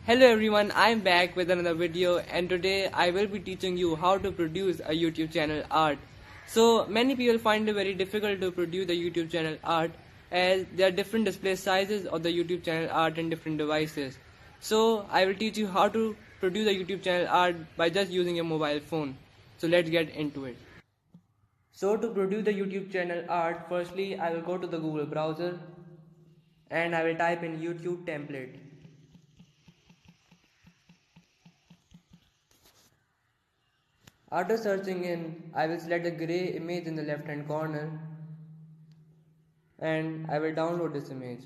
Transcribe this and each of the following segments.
Hello everyone, I'm back with another video and today I will be teaching you how to produce a YouTube channel art. So many people find it very difficult to produce a YouTube channel art as there are different display sizes of the YouTube channel art in different devices. So I will teach you how to produce a YouTube channel art by just using a mobile phone. So let's get into it. So to produce the YouTube channel art, firstly I will go to the Google browser and I will type in YouTube template. After searching in, I will select the grey image in the left hand corner and I will download this image.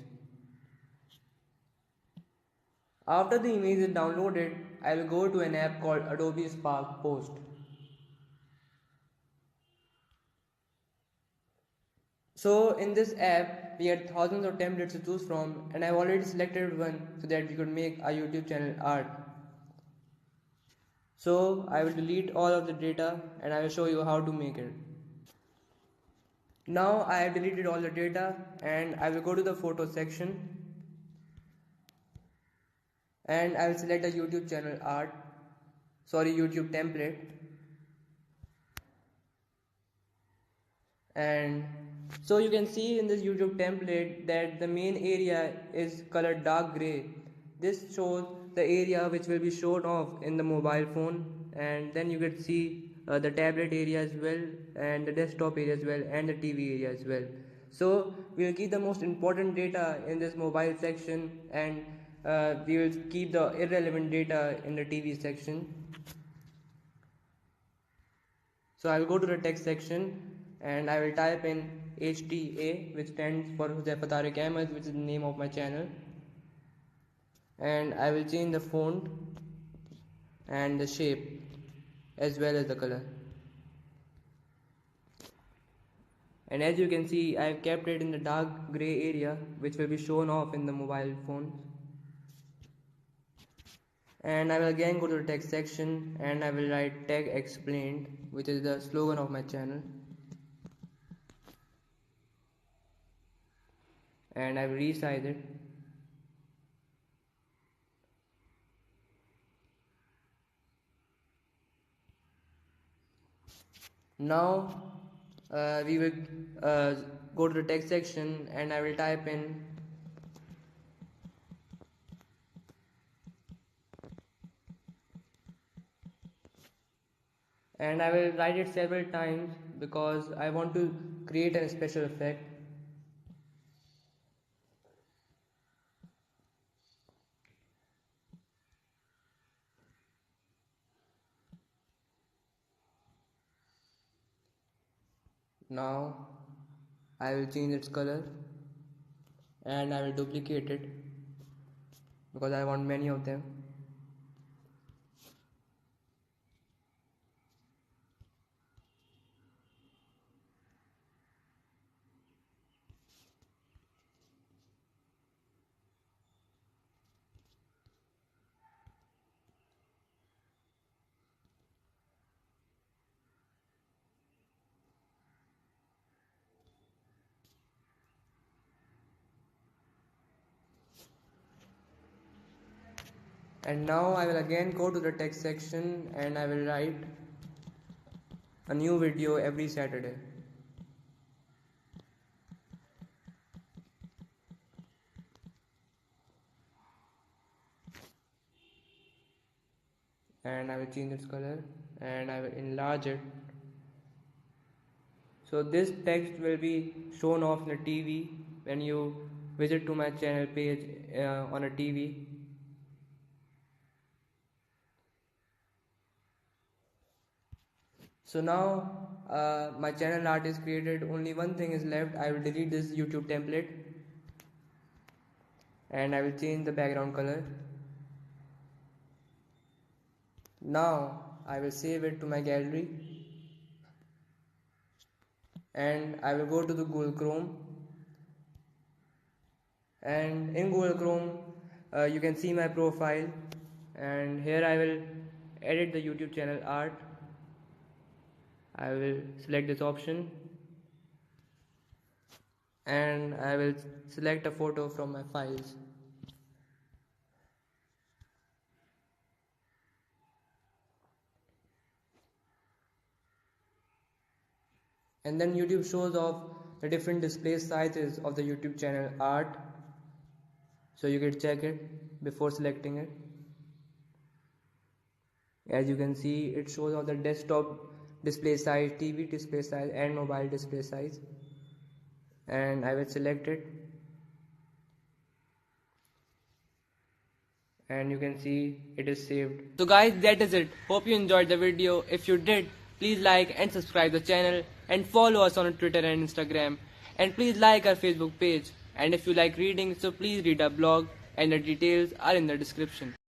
After the image is downloaded, I will go to an app called Adobe Spark Post. So in this app, we had thousands of templates to choose from and I've already selected one so that we could make a YouTube channel art. So I will delete all of the data and I will show you how to make it. Now I have deleted all the data and I will go to the photo section and I will select a YouTube channel art, YouTube template, and so you can see in this YouTube template that the main area is colored dark gray. This shows the area which will be shown off in the mobile phone, and then you can see the tablet area as well, and the desktop area as well, and the TV area as well. So we will keep the most important data in this mobile section, and we will keep the irrelevant data in the TV section. So I will go to the text section and I will type in HTA, which stands for Huzaifat Tariq Ahmed, which is the name of my channel, and I will change the font and the shape as well as the color. And as you can see, I have kept it in the dark gray area which will be shown off in the mobile phones. And I will again go to the text section and I will write tag explained, which is the slogan of my channel. And I will resize it. Now we will go to the text section and I will type in and I will write it several times because I want to create a special effect. Now I will change its color and I will duplicate it because I want many of them. And now I will again go to the text section and I will write a new video every Saturday. And I will change its color and I will enlarge it. So this text will be shown off in the TV when you visit to my channel page on a TV. So now my channel art is created, only one thing is left. I will delete this YouTube template and I will change the background color. Now I will save it to my gallery and I will go to the Google Chrome, and in Google Chrome you can see my profile, and here I will edit the YouTube channel art. I will select this option and I will select a photo from my files. and then YouTube shows off the different display sizes of the YouTube channel art, so you can check it before selecting it. As you can see, it shows off the desktop display size, TV display size and mobile display size, and I will select it, and you can see it is saved. So guys, that is it. Hope you enjoyed the video. If you did, please like and subscribe the channel and follow us on Twitter and Instagram, and please like our Facebook page. And if you like reading, so please read our blog, and the details are in the description.